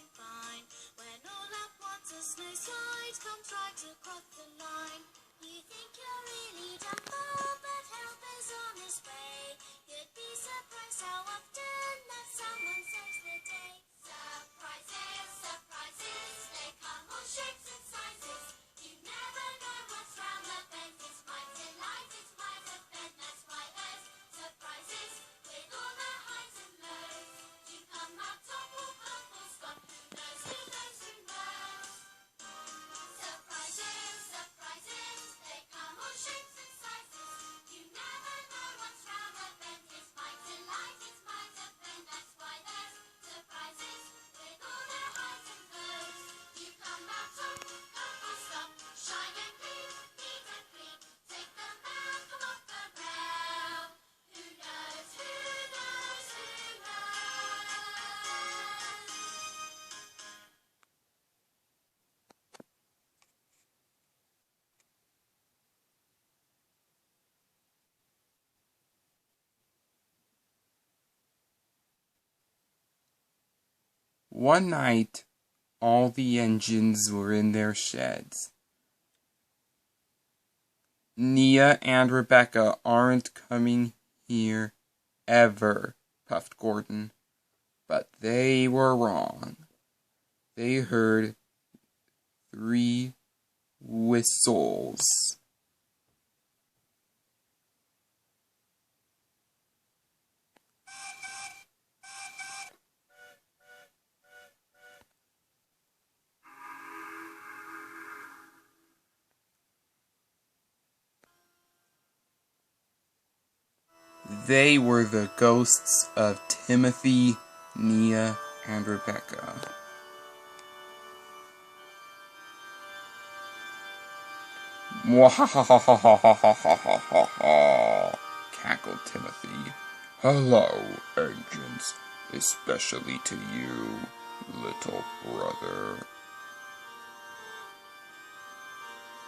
feeling fine. When all at once a snowslide comes right across the line. You think you're really Dumbo, but help is on its way. You'd be surprised how often that someone saves the day. Surprises, surprises, they come all shapes and sizes. You never know what's round the bend. It's might in life, it's might have been. That's why there's surprises with all the highs and lows. You come out top or up or stop. Who knows, who knows, who knows? Surprises, surprises, they come all shapes and sizes. You never know what's round the bend. It's might in life, it's might have been. That's why there's surprises with all the highs and lows. You come out top, up or stop, shine and gleam, neat and clean. Take them back, come off the rail. Who knows, who knows, who knows? One night, all the engines were in their sheds. Nia and Rebecca aren't coming here ever, puffed Gordon. But they were wrong. They heard 3 whistles. They were the ghosts of Timothy, Nia, and Rebecca. Mwahahahahahahahaha, cackled Timothy. Hello, engines, especially to you, little brother.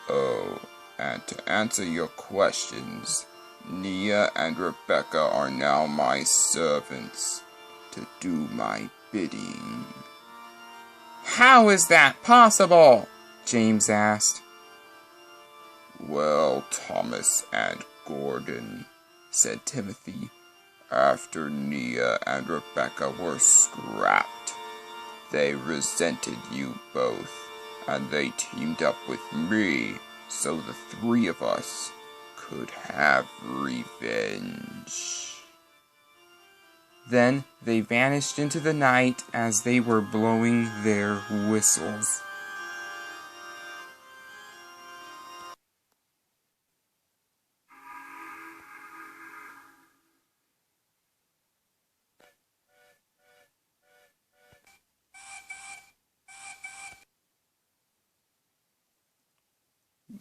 Oh, and to answer your questions, Nia and Rebecca are now my servants to do my bidding. How is that possible? James asked. Well, Thomas and Gordon, said Timothy, after Nia and Rebecca were scrapped, they resented you both, and they teamed up with me so the 3 of us could have revenge. Then they vanished into the night as they were blowing their whistles.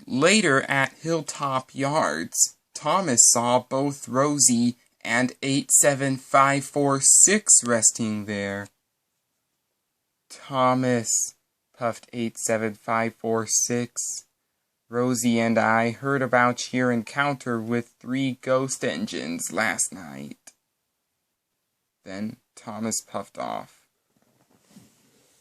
Later at Hilltop Yards, Thomas saw both Rosie and 87546 resting there. Thomas, puffed 87546. Rosie and I heard about your encounter with 3 ghost engines last night. Then Thomas puffed off.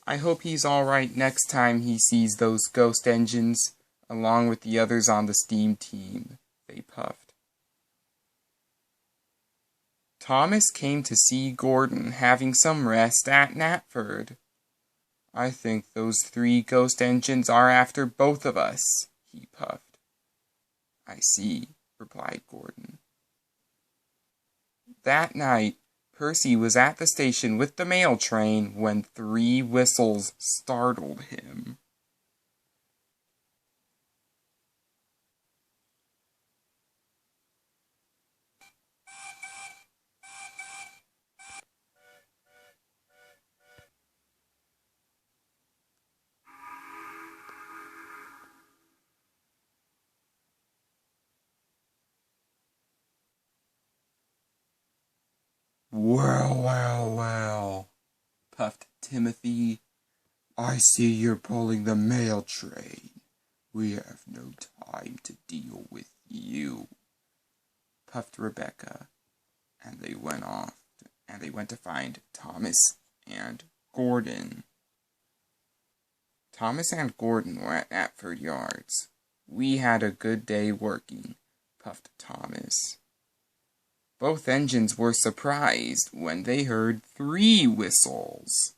I hope he's all right next time he sees those ghost engines, along with the others on the steam team, they puffed. Thomas came to see Gordon having some rest at Knapford. I think those 3 ghost engines are after both of us, he puffed. I see, replied Gordon. That night, Percy was at the station with the mail train when 3 whistles startled him. Well, puffed Timothy. I see you're pulling the mail train. We have no time to deal with you, puffed Rebecca, and they went to find Thomas and Gordon. Thomas and Gordon were at Knapford Yards. We had a good day working, puffed Thomas. Both engines were surprised when they heard 3 whistles.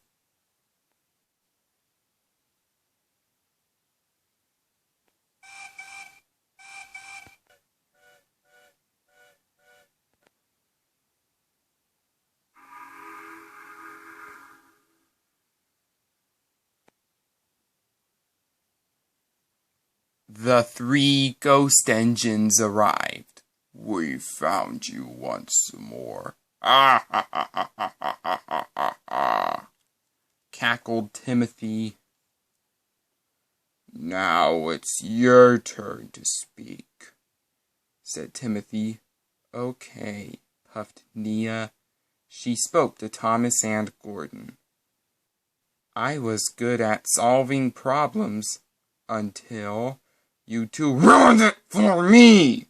The 3 ghost engines arrived. "We found you once more. Ah ha ha ha ha ha ha ha ha," cackled Timothy. "Now it's your turn to speak," said Timothy. "Okay," puffed Nia. She spoke to Thomas and Gordon. "I was good at solving problems until you 2 ruined it for me."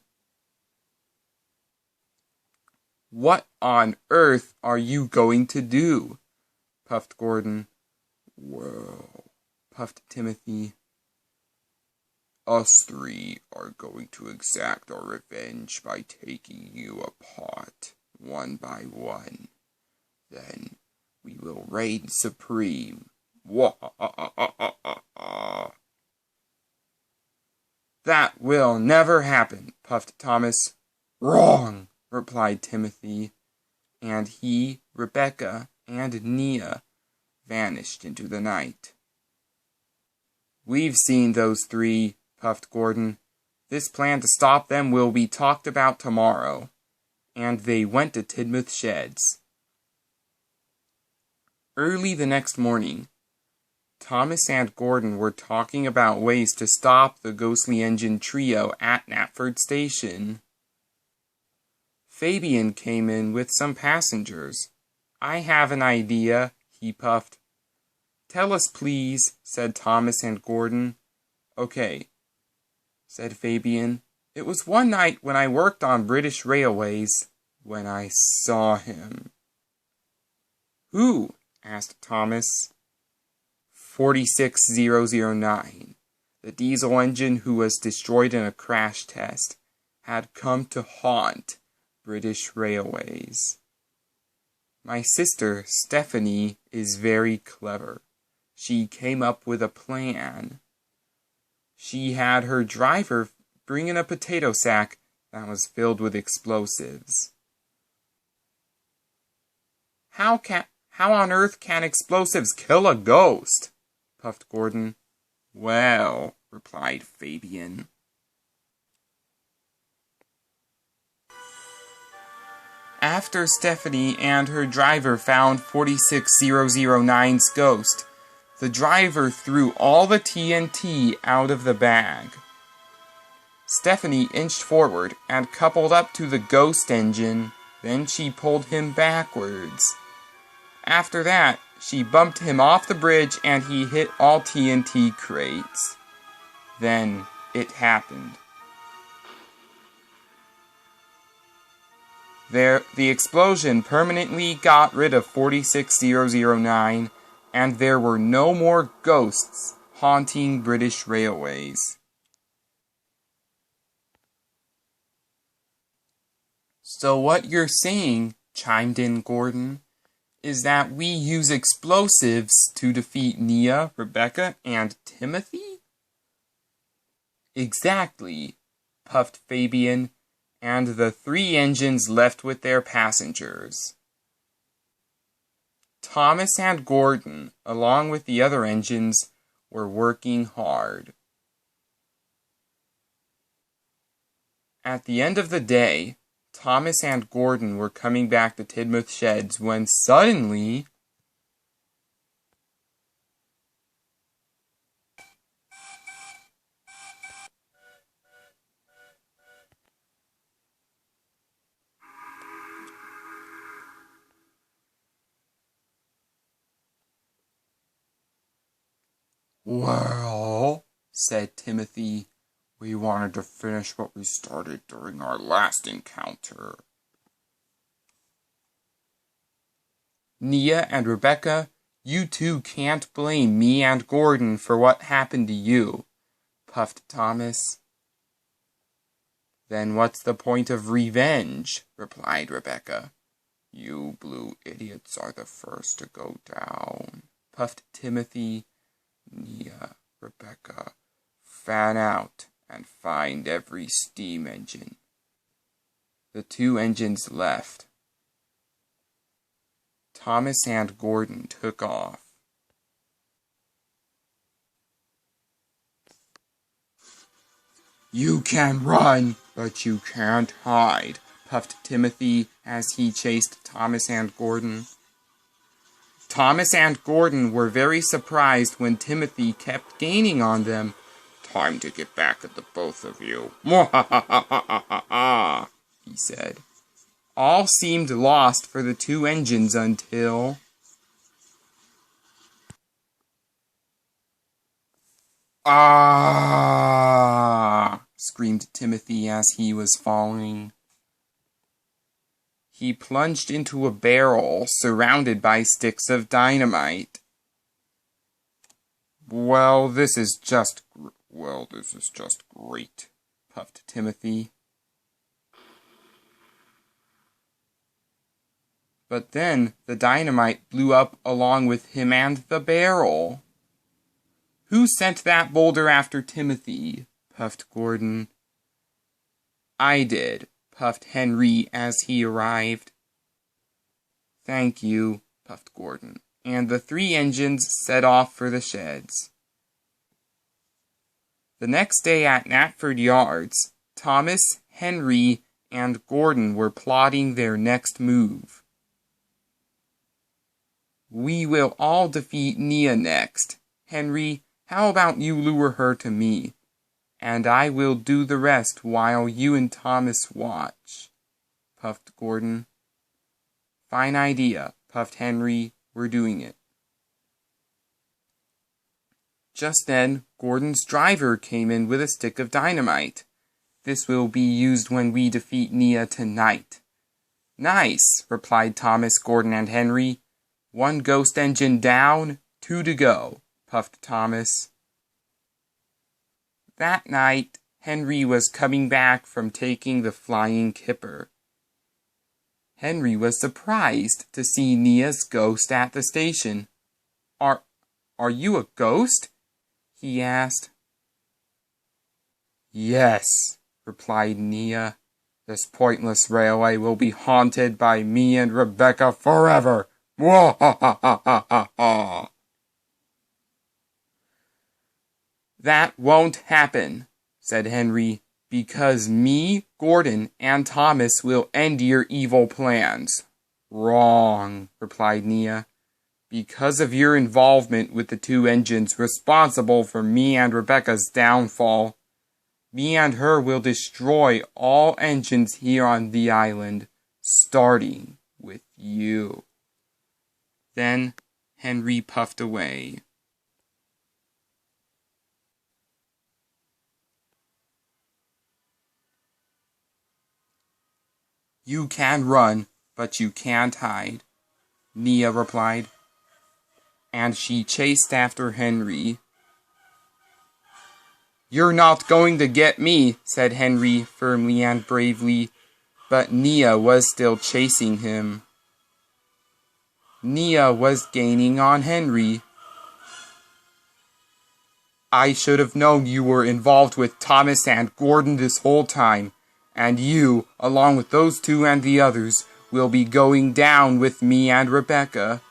"What on earth are you going to do?" puffed Gordon. "Well," puffed Timothy, "us 3 are going to exact our revenge by taking you apart, one by one. Then we will reign supreme. Wah-ha-ha-ha-ha-ha-ha." "That will never happen," puffed Thomas. "Wrong," replied Timothy, and he, Rebecca, and Nia vanished into the night. "We've seen those 3, puffed Gordon. "This plan to stop them will be talked about tomorrow." And they went to Tidmouth Sheds. Early the next morning, Thomas and Gordon were talking about ways to stop the ghostly engine trio at Knapford Station. Fabian came in with some passengers. "I have an idea," he puffed. "Tell us, please," said Thomas and Gordon. "Okay," said Fabian. "It was one night when I worked on British Railways when I saw him." "Who?" asked Thomas. 46009, the diesel engine who was destroyed in a crash test, had come to haunt British Railways. "My sister, Stephanie, is very clever. She came up with a plan. She had her driver bring in a potato sack that was filled with explosives." How on earth can explosives kill a ghost?" puffed Gordon. "Well," replied Fabian, "after Stephanie and her driver found 46009's ghost, the driver threw all the TNT out of the bag. Stephanie inched forward and coupled up to the ghost engine. Then she pulled him backwards. After that, she bumped him off the bridge and he hit all TNT crates. Then it happened. The explosion permanently got rid of 46009, and there were no more ghosts haunting British Railways." "So what you're saying," chimed in Gordon, "is that we use explosives to defeat Nia, Rebecca, and Timothy?" "Exactly," puffed Fabian, and the 3 engines left with their passengers. Thomas and Gordon, along with the other engines, were working hard. At the end of the day, Thomas and Gordon were coming back to Tidmouth Sheds when suddenly... "Well," said Timothy, "we wanted to finish what we started during our last encounter." Nia and Rebecca You two can't blame me and Gordon for what happened to you, puffed Thomas. Then what's the point of revenge? Replied Rebecca. You blue idiots are the first to go down, puffed Timothy. Nia, Rebecca, fan out and find every steam engine. The two engines left. Thomas and Gordon took off. You can run, but you can't hide, puffed Timothy as he chased Thomas and Gordon. Thomas and Gordon were very surprised when Timothy kept gaining on them. Time to get back at the both of you, "Mwahahahaha," he said. All seemed lost for the two engines until... "Ah!" screamed Timothy as he was falling. He plunged into a barrel surrounded by sticks of dynamite. Well, this is just great, puffed Timothy. But then the dynamite blew up along with him and the barrel. Who sent that boulder after Timothy? Puffed Gordon. I did, puffed Henry as he arrived. Thank you, puffed Gordon, and the three engines set off for the sheds. The next day at Knapford Yards, Thomas, Henry, and Gordon were plotting their next move. We will all defeat Nia next. Henry, how about you lure her to me? And I will do the rest while you and Thomas watch, puffed Gordon. Fine idea, puffed Henry. We're doing it. Just then, Gordon's driver came in with a stick of dynamite. This will be used when we defeat Nia tonight. Nice, replied Thomas, Gordon, and Henry. One ghost engine down, 2 to go, puffed Thomas. That night, Henry was coming back from taking the flying kipper. Henry was surprised to see Nia's ghost at the station. Are you a ghost? He asked. Yes, replied Nia. This pointless railway will be haunted by me and Rebecca forever. Mwahahahaha. That won't happen, said Henry, because me, Gordon, and Thomas will end your evil plans. Wrong, replied Nia. Because of your involvement with the two engines responsible for me and Rebecca's downfall, me and her will destroy all engines here on the island, starting with you. Then Henry puffed away. You can run, but you can't hide, Nia replied. And she chased after Henry. You're not going to get me, said Henry firmly and bravely, but Nia was still chasing him. Nia was gaining on Henry. I should have known you were involved with Thomas and Gordon this whole time, and you, along with those two and the others, will be going down with me and Rebecca.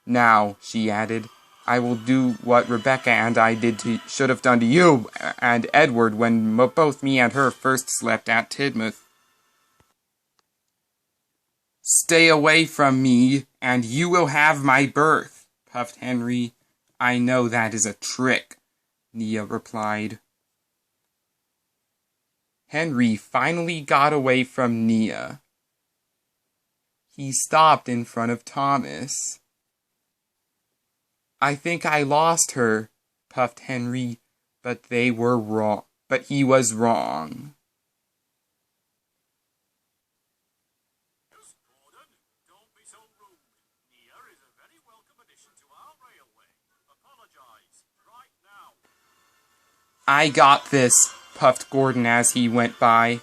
Now, she added, I will do what Rebecca and I should have done to you and Edward when both me and her first slept at Tidmouth. Stay away from me, and you will have my berth, puffed Henry. I know that is a trick, Nia replied. Henry finally got away from Nia. He stopped in front of Thomas. I think I lost her, puffed Henry, but he was wrong. Yes, Gordon, don't be so rude. Nia is a very welcome I got this, puffed Gordon as he went by.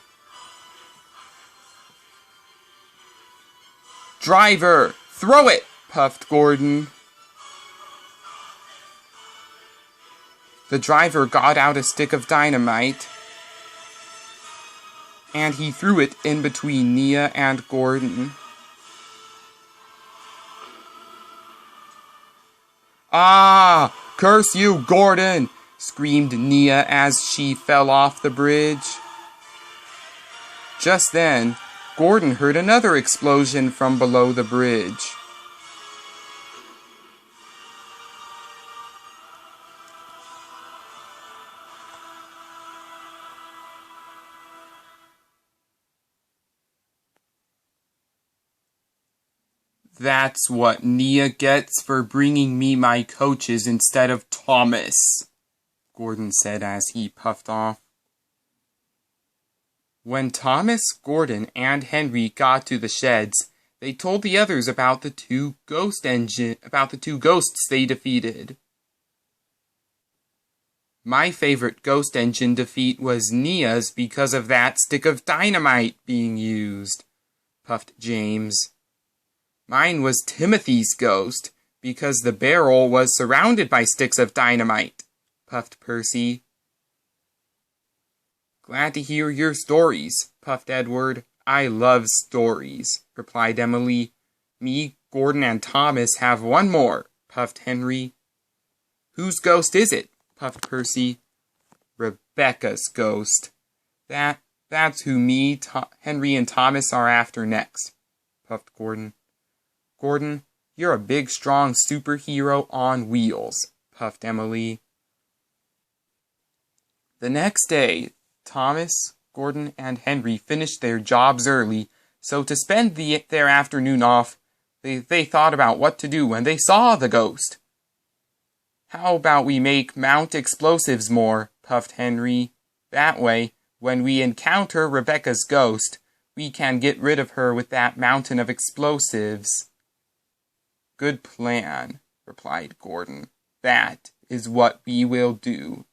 Driver, throw it, puffed Gordon. The driver got out a stick of dynamite, and he threw it in between Nia and Gordon. Ah! Curse you, Gordon! Screamed Nia as she fell off the bridge. Just then, Gordon heard another explosion from below the bridge. That's what Nia gets for bringing me my coaches instead of Thomas, Gordon said as he puffed off. When Thomas, Gordon, and Henry got to the sheds, they told the others about the two ghosts they defeated. My favorite ghost engine defeat was Nia's because of that stick of dynamite being used, puffed James. Mine was Timothy's ghost, because the barrel was surrounded by sticks of dynamite, puffed Percy. Glad to hear your stories, puffed Edward. I love stories, replied Emily. Me, Gordon, and Thomas have one more, puffed Henry. Whose ghost is it? Puffed Percy. Rebecca's ghost. That's who me, Henry, and Thomas are after next, puffed Gordon. Gordon, you're a big, strong superhero on wheels, puffed Emily. The next day, Thomas, Gordon, and Henry finished their jobs early, so to spend their afternoon off, they thought about what to do when they saw the ghost. How about we mount explosives more, puffed Henry. That way, when we encounter Rebecca's ghost, we can get rid of her with that mountain of explosives. Good plan, replied Gordon. That is what we will do.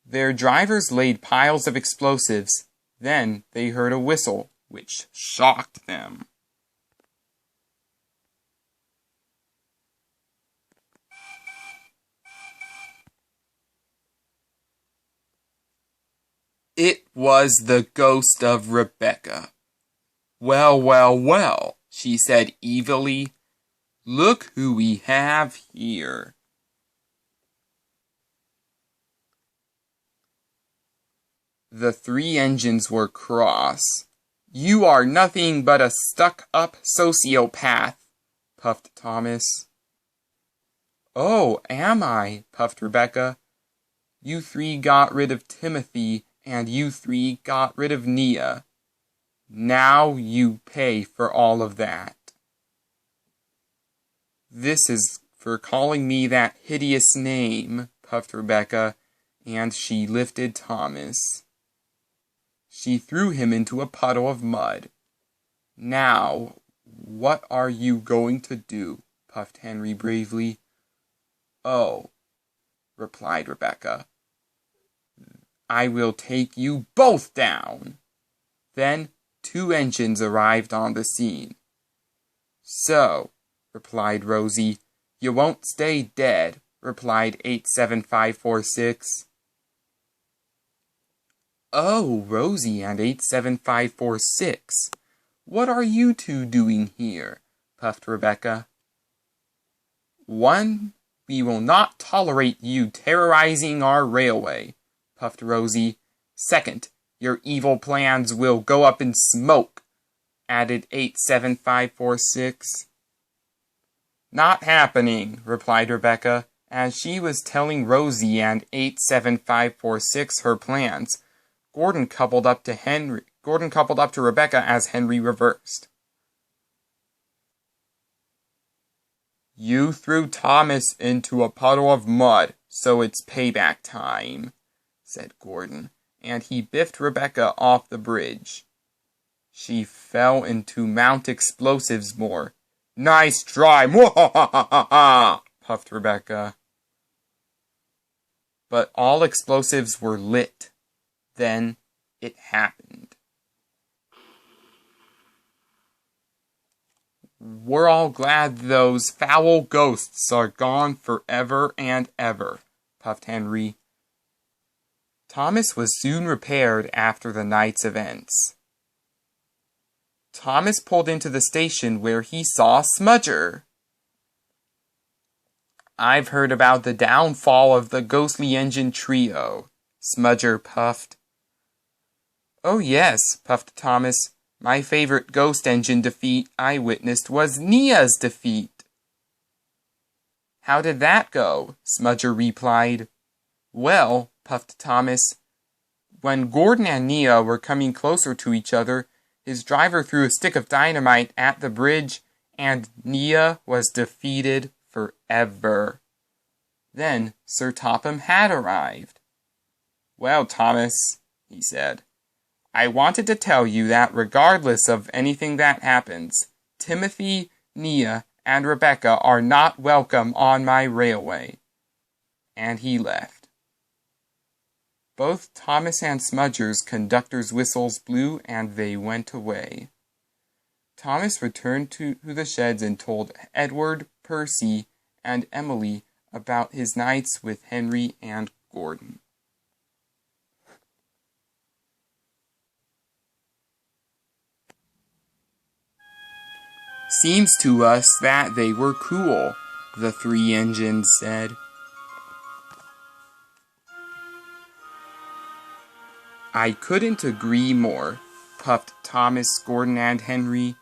Their drivers laid piles of explosives. Then they heard a whistle, which shocked them. It was the ghost of Rebecca. Well, well, well, she said evilly. Look who we have here. The three engines were cross. You are nothing but a stuck-up sociopath, puffed Thomas. Oh, am I? Puffed Rebecca. You three got rid of Timothy, and you three got rid of Nia. Now you pay for all of that. This is for calling me that hideous name, puffed Rebecca, and she lifted Thomas. She threw him into a puddle of mud. Now, what are you going to do? Puffed Henry bravely. Oh, replied Rebecca. I will take you both down. Then 2 engines arrived on the scene. So, replied Rosie. You won't stay dead, replied 87546. Oh, Rosie and 87546. What are you two doing here? Puffed Rebecca. 1. We will not tolerate you terrorizing our railway, puffed Rosie. 2. Your evil plans will go up in smoke, added 87546. Not happening, replied Rebecca, as she was telling Rosie and 87546 her plans. Gordon coupled up to Rebecca as Henry reversed. You threw Thomas into a puddle of mud, so it's payback time, said Gordon, and he biffed Rebecca off the bridge. She fell into Mount Explosives more. Nice try, mwahahaha, puffed Rebecca. but all explosives were lit. Then it happened. We're all glad those foul ghosts are gone forever and ever, puffed Henry. Thomas was soon repaired after the night's events. Thomas pulled into the station where he saw Smudger. I've heard about the downfall of the ghostly engine trio, Smudger puffed. Oh yes, puffed Thomas. My favorite ghost engine defeat I witnessed was Nia's defeat. How did that go? Smudger replied. Well, puffed Thomas, when Gordon and Nia were coming closer to each other, his driver threw a stick of dynamite at the bridge, and Nia was defeated forever. Then Sir Topham had arrived. Well, Thomas, he said, I wanted to tell you that regardless of anything that happens, Timothy, Nia, and Rebecca are not welcome on my railway. And he left. Both Thomas and Smudger's conductor's whistles blew, and they went away. Thomas returned to the sheds and told Edward, Percy, and Emily about his nights with Henry and Gordon. Seems to us that they were cool, the three engines said. I couldn't agree more, puffed Thomas, Gordon, and Henry.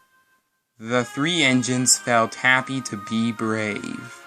The three engines felt happy to be brave.